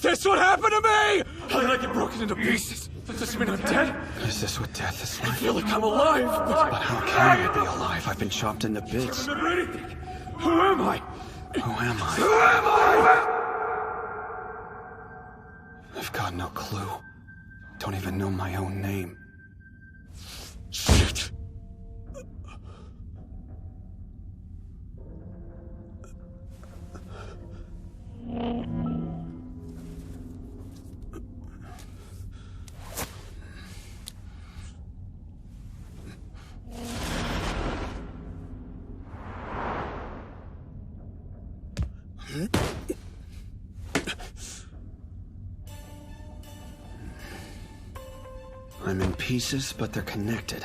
Is this what happened to me? I get broken into pieces. Does this mean I'm dead? Is this what death is like? I feel like I'm alive, But how can I be alive? I've been chopped into I bits. don't remember anything. Who am I? Who am I? Who am I? I've got no clue. Don't even know my own name. Shit. I'm in pieces, but they're connected.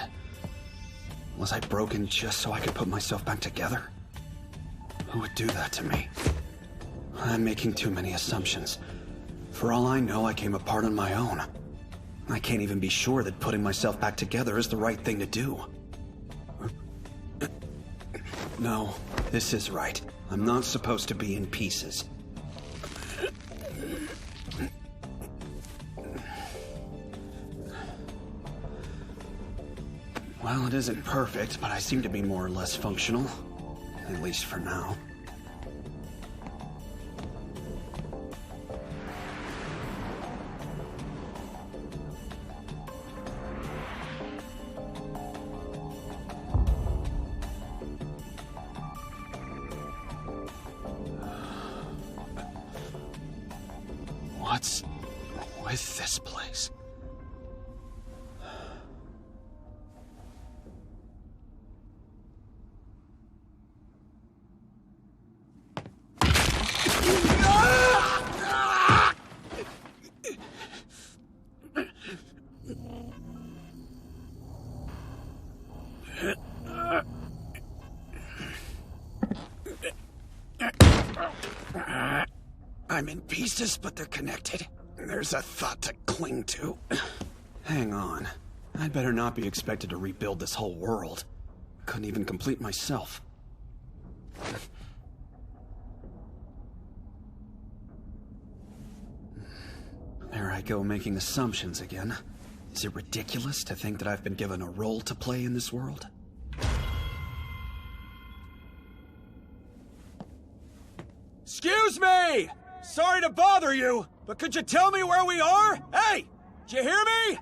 Was I broken just so I could put myself back together? Who would do that to me? I'm making too many assumptions. For all I know, I came apart on my own. I can't even be sure that putting myself back together is the right thing to do. No, this is right. I'm not supposed to be in pieces. Well, it isn't perfect, but I seem to be more or less functional. At least for now. What's with this place? I'm in pieces, but they're connected. There's a thought to cling to. Hang on. I'd better not be expected to rebuild this whole world. Couldn't even complete myself. There I go, making assumptions again. Is it ridiculous to think that I've been given a role to play in this world? Excuse me! Sorry to bother you, but could you tell me where we are? Hey! Did you hear me?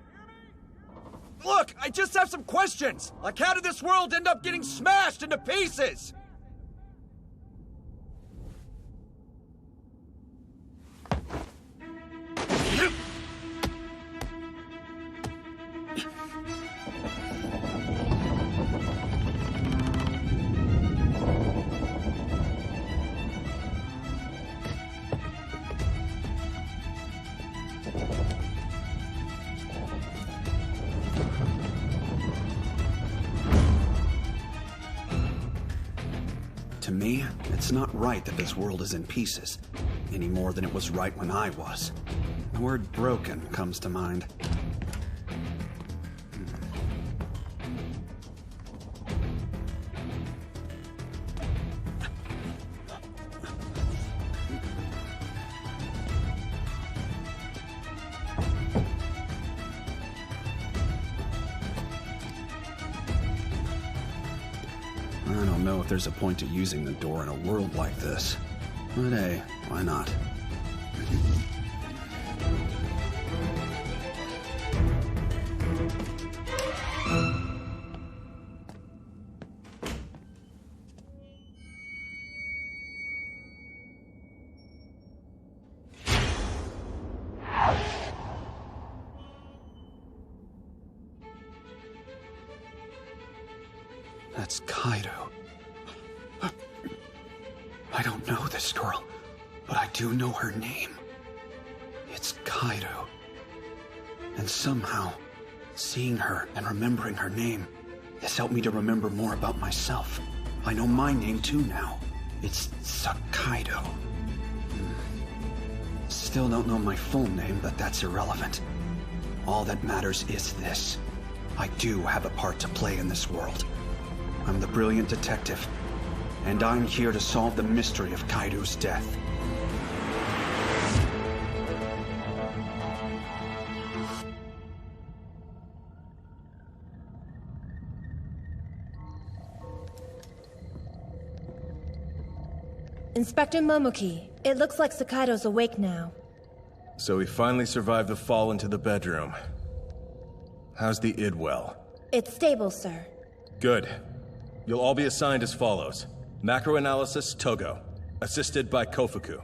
Look, I just have some questions. Like, how did this world end up getting smashed into pieces? To me, it's not right that this world is in pieces, any more than it was right when I was. The word broken comes to mind. I don't know if there's a point to using the door in a world like this. But hey, why not? That's Kaido. I don't know this girl, but I do know her name. It's Kaido. And somehow, seeing her and remembering her name has helped me to remember more about myself. I know my name too now. It's Sakaido. Still don't know my full name, but that's irrelevant. All that matters is this. I do have a part to play in this world. I'm the brilliant detective, and I'm here to solve the mystery of Kaido's death. Inspector Momoki, it looks like Sakaido's awake now. So he finally survived the fall into the bedroom. How's the Idwell? It's stable, sir. Good. You'll all be assigned as follows. Macroanalysis, Togo. Assisted by Kofuku.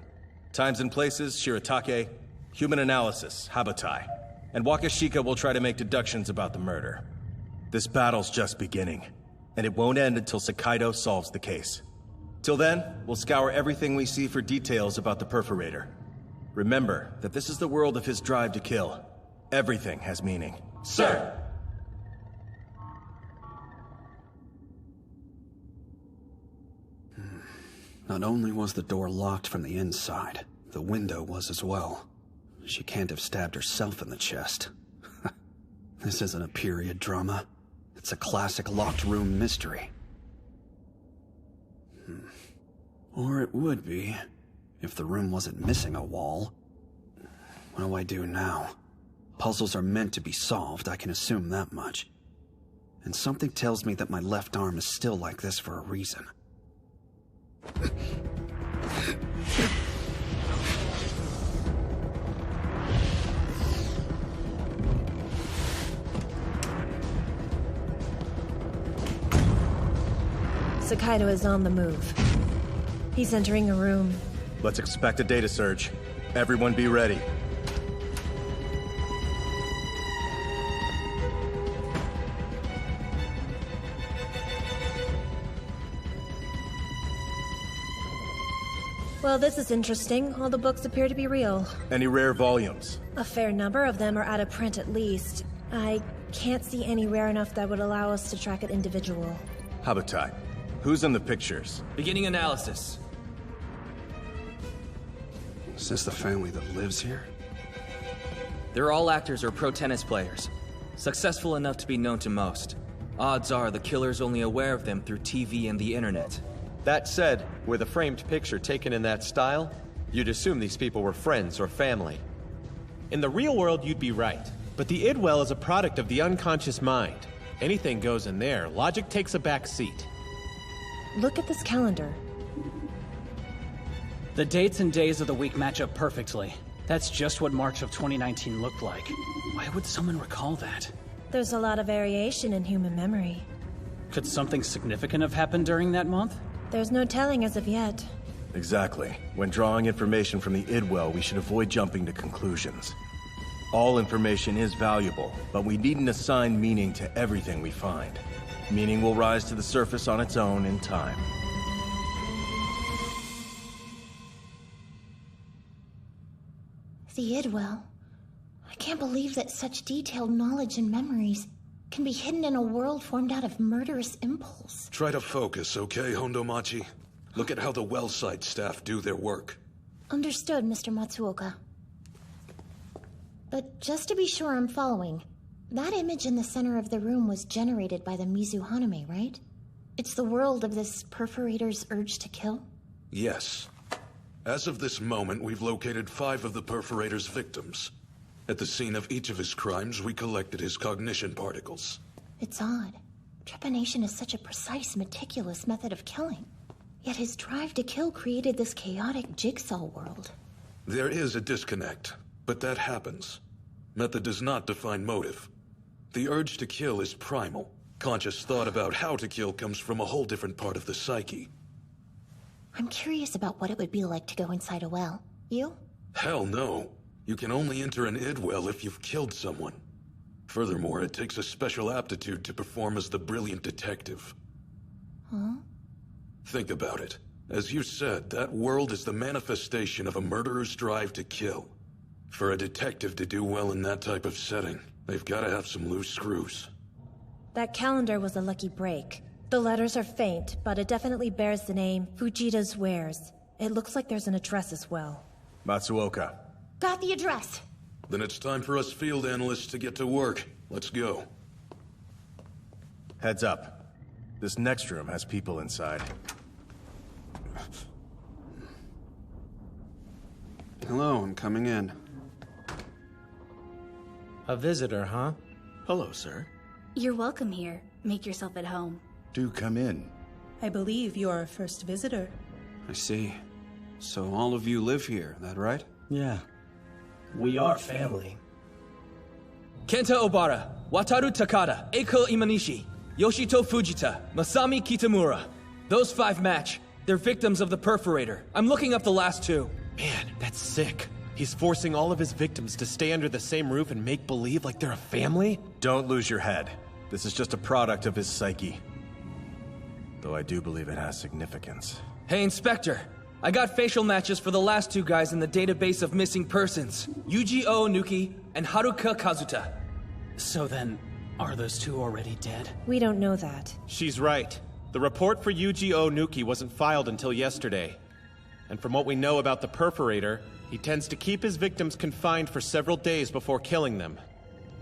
Times and places, Shiratake. Human analysis, Habutai. And Wakashika will try to make deductions about the murder. This battle's just beginning, and it won't end until Sakaido solves the case. Till then, we'll scour everything we see for details about the Perforator. Remember that this is the world of his drive to kill. Everything has meaning. Sir! Not only was the door locked from the inside, the window was as well. She can't have stabbed herself in the chest. This isn't a period drama. It's a classic locked room mystery. Or it would be, if the room wasn't missing a wall. What do I do now? Puzzles are meant to be solved, I can assume that much. And something tells me that my left arm is still like this for a reason. Sakaido is on the move. He's entering a room. Let's expect a data surge. Everyone be ready. Well, this is interesting. All the books appear to be real. Any rare volumes? A fair number of them are out of print at least. I can't see any rare enough that would allow us to track an individual. Habutai. Who's in the pictures? Beginning analysis. Is this the family that lives here? They're all actors or pro tennis players. Successful enough to be known to most. Odds are the killer's only aware of them through TV and the internet. That said, with a framed picture taken in that style, you'd assume these people were friends or family. In the real world, you'd be right. But the Idwell is a product of the unconscious mind. Anything goes in there. Logic takes a back seat. Look at this calendar. The dates and days of the week match up perfectly. That's just what March of 2019 looked like. Why would someone recall that? There's a lot of variation in human memory. Could something significant have happened during that month? There's no telling as of yet. Exactly. When drawing information from the Idwell, we should avoid jumping to conclusions. All information is valuable, but we needn't assign meaning to everything we find. Meaning will rise to the surface on its own in time. The Idwell. I can't believe that such detailed knowledge and memories can be hidden in a world formed out of murderous impulse. Try to focus, okay, Hondomachi? Look at how the Wellside staff do their work. Understood, Mr. Matsuoka. But just to be sure I'm following, that image in the center of the room was generated by the Mizu Haname, right? It's the world of this perforator's urge to kill? Yes. As of this moment, we've located 5 of the perforator's victims. At the scene of each of his crimes, we collected his cognition particles. It's odd. Trepanation is such a precise, meticulous method of killing. Yet his drive to kill created this chaotic jigsaw world. There is a disconnect, but that happens. Method does not define motive. The urge to kill is primal. Conscious thought about how to kill comes from a whole different part of the psyche. I'm curious about what it would be like to go inside a well. You? Hell no. You can only enter an Idwell if you've killed someone. Furthermore, it takes a special aptitude to perform as the brilliant detective. Huh? Think about it. As you said, that world is the manifestation of a murderer's drive to kill. For a detective to do well in that type of setting, they've got to have some loose screws. That calendar was a lucky break. The letters are faint, but it definitely bears the name Fujita's Wares. It looks like there's an address as well. Matsuoka. Got the address. Then it's time for us field analysts to get to work. Let's go. Heads up. This next room has people inside. Hello, I'm coming in. A visitor, huh? Hello, sir. You're welcome here. Make yourself at home. Do come in. I believe you're our first visitor. I see. So all of you live here, that right? Yeah. We are family. Kenta Obara, Wataru Takada, Eiko Imanishi, Yoshito Fujita, Masami Kitamura. Those 5 match. They're victims of the Perforator. I'm looking up the last 2. Man, that's sick. He's forcing all of his victims to stay under the same roof and make believe like they're a family? Don't lose your head. This is just a product of his psyche. Though I do believe it has significance. Hey, Inspector. I got facial matches for the last 2 guys in the database of missing persons. Yuji Oonuki and Haruka Kazuta. So then, are those 2 already dead? We don't know that. She's right. The report for Yuji Oonuki wasn't filed until yesterday. And from what we know about the Perforator, he tends to keep his victims confined for several days before killing them.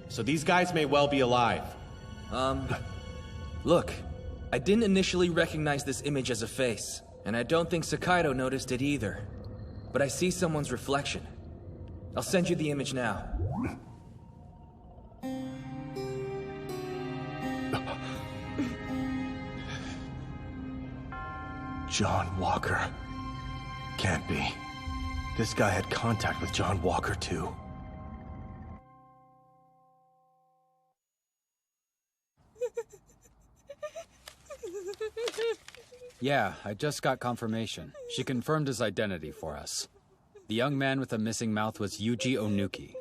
So these guys may well be alive. Look, I didn't initially recognize this image as a face, and I don't think Sakaido noticed it either. But I see someone's reflection. I'll send you the image now. John Walker. Can't be. This guy had contact with John Walker, too. Yeah, I just got confirmation. She confirmed his identity for us. The young man with the missing mouth was Yuji Oonuki.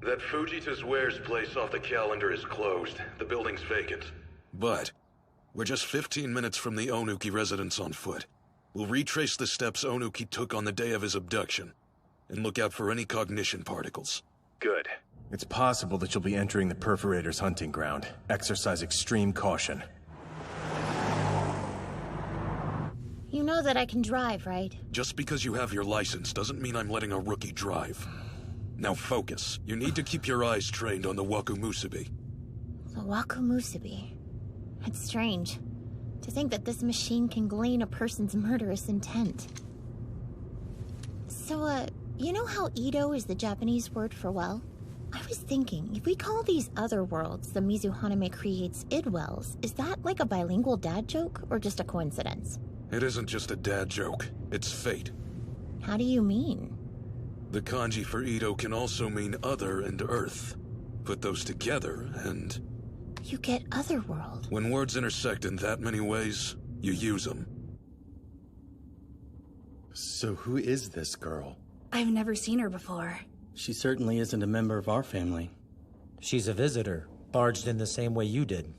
That Fujita's Wares place off the calendar is closed. The building's vacant. But we're just 15 minutes from the Oonuki residence on foot. We'll retrace the steps Oonuki took on the day of his abduction, and look out for any cognition particles. Good. It's possible that you'll be entering the Perforator's hunting ground. Exercise extreme caution. You know that I can drive, right? Just because you have your license doesn't mean I'm letting a rookie drive. Now focus. You need to keep your eyes trained on the Wakumusabi. The Wakumusabi. It's strange. To think that this machine can glean a person's murderous intent. So, you know how Ido is the Japanese word for well? I was thinking, if we call these other worlds the Mizuhaname creates idwells, is that like a bilingual dad joke, or just a coincidence? It isn't just a dad joke. It's fate. How do you mean? The kanji for Ido can also mean other and earth. Put those together, and you get otherworld. When words intersect in that many ways, you use them. So who is this girl? I've never seen her before. She certainly isn't a member of our family. She's a visitor, barged in the same way you did.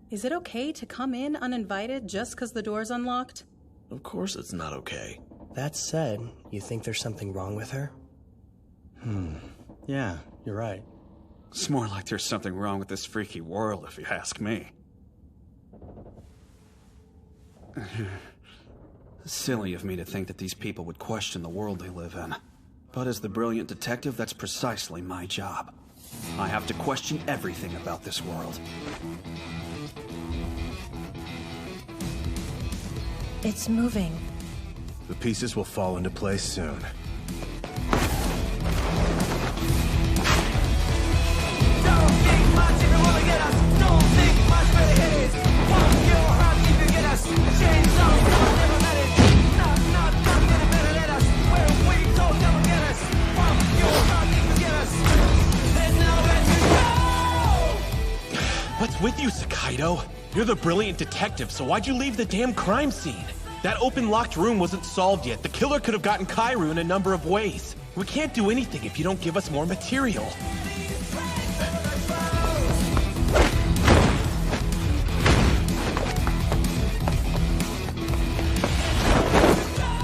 Is it okay to come in uninvited just because the door's unlocked? Of course it's not okay. That said, you think there's something wrong with her? Yeah, you're right. It's more like there's something wrong with this freaky world, if you ask me. Silly of me to think that these people would question the world they live in. But as the brilliant detective, that's precisely my job. I have to question everything about this world. It's moving. The pieces will fall into place soon. What's with you, Sakaido? You're the brilliant detective, so why'd you leave the damn crime scene? That open locked room wasn't solved yet. The killer could have gotten Kairu in a number of ways. We can't do anything if you don't give us more material.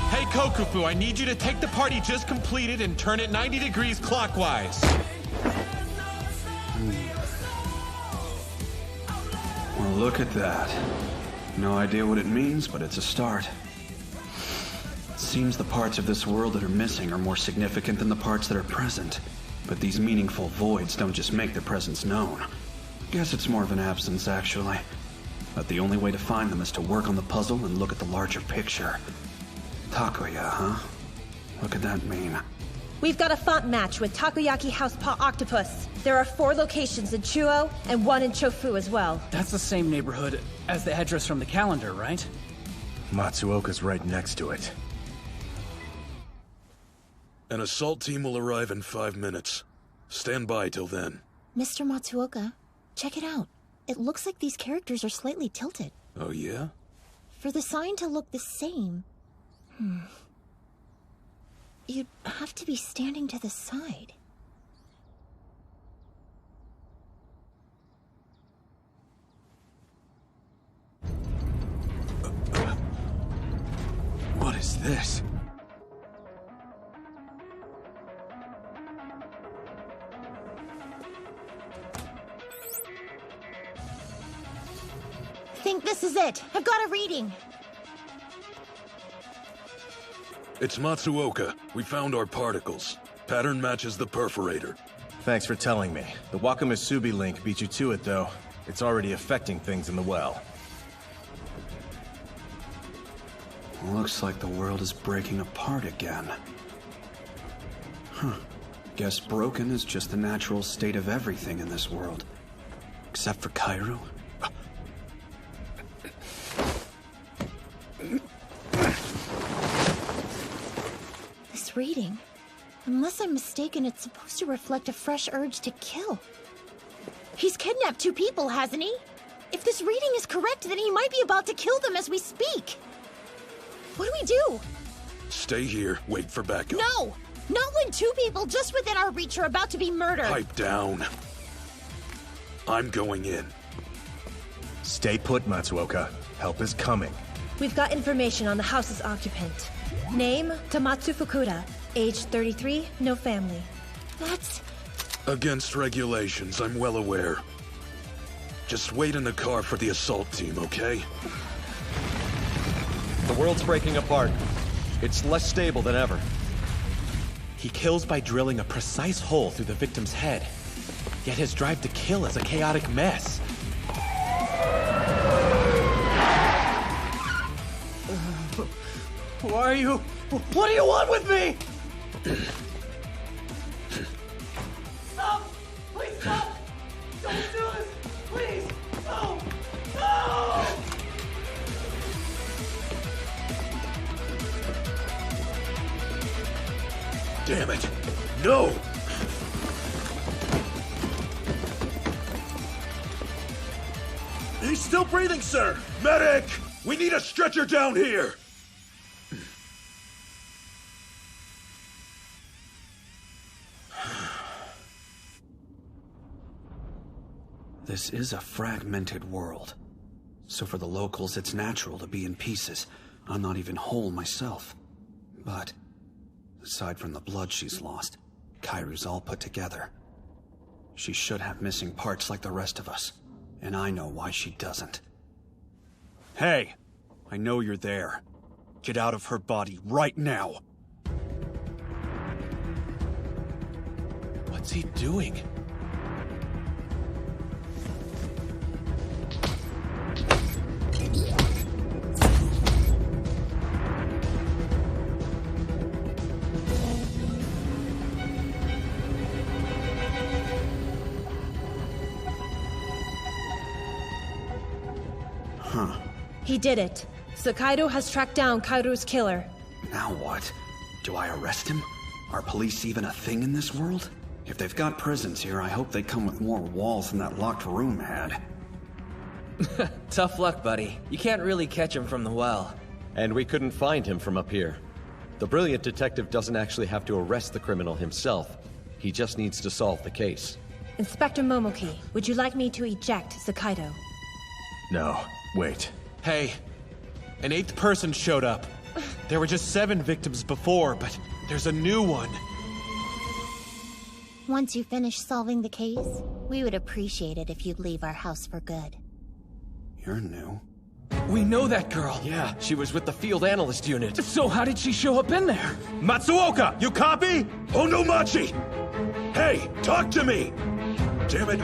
Hey, Kokufu, I need you to take the part he just completed and turn it 90 degrees clockwise. Well, look at that. No idea what it means, but it's a start. It seems the parts of this world that are missing are more significant than the parts that are present. But these meaningful voids don't just make their presence known. Guess it's more of an absence, actually. But the only way to find them is to work on the puzzle and look at the larger picture. Takuya, huh? What could that mean? We've got a font match with Takoyaki Housepaw Octopus. There are 4 locations in Chuo and 1 in Chofu as well. That's the same neighborhood as the address from the calendar, right? Matsuoka's right next to it. An assault team will arrive in 5 minutes. Stand by till then. Mr. Matsuoka, check it out. It looks like these characters are slightly tilted. Oh, yeah? For the sign to look the same, you'd have to be standing to the side. What is this? Think this is it. I've got a reading. It's Matsuoka. We found our particles. Pattern matches the perforator. Thanks for telling me. The Wakamusubi link beat you to it, though. It's already affecting things in the well. Looks like the world is breaking apart again. Huh. Guess broken is just the natural state of everything in this world. Except for Kairu. This reading, unless I'm mistaken, it's supposed to reflect a fresh urge to kill. He's kidnapped 2 people, hasn't he? If this reading is correct, then he might be about to kill them as we speak. What do we do? Stay here, wait for backup. No! Not when 2 people just within our reach are about to be murdered. Pipe down. I'm going in. Stay put, Matsuoka. Help is coming. We've got information on the house's occupant. Name, Tamatsu Fukuda. Age 33, no family. That's... Against regulations, I'm well aware. Just wait in the car for the assault team, okay? The world's breaking apart. It's less stable than ever. He kills by drilling a precise hole through the victim's head. Yet his drive to kill is a chaotic mess. Who are you? What do you want with me? Stop! Please stop! Don't do this! Please! No! No! Damn it! No! He's still breathing, sir! Medic! We need a stretcher down here! This is a fragmented world. So for the locals, it's natural to be in pieces. I'm not even whole myself. But, aside from the blood she's lost, Kairu's all put together. She should have missing parts like the rest of us. And I know why she doesn't. Hey! I know you're there. Get out of her body right now! What's he doing? Huh. He did it. Sakaido has tracked down Kairu's killer. Now what? Do I arrest him? Are police even a thing in this world? If they've got prisons here, I hope they come with more walls than that locked room had. Tough luck, buddy. You can't really catch him from the well. And we couldn't find him from up here. The brilliant detective doesn't actually have to arrest the criminal himself. He just needs to solve the case. Inspector Momoki, would you like me to eject Sakaido? No, wait. Hey, an 8th person showed up. There were just 7 victims before, but there's a new one. Once you finish solving the case, we would appreciate it if you'd leave our house for good. You're new. We know that girl. Yeah, she was with the field analyst unit. So how did she show up in there? Matsuoka, you copy? Hondomachi! Hey, talk to me! Damn it,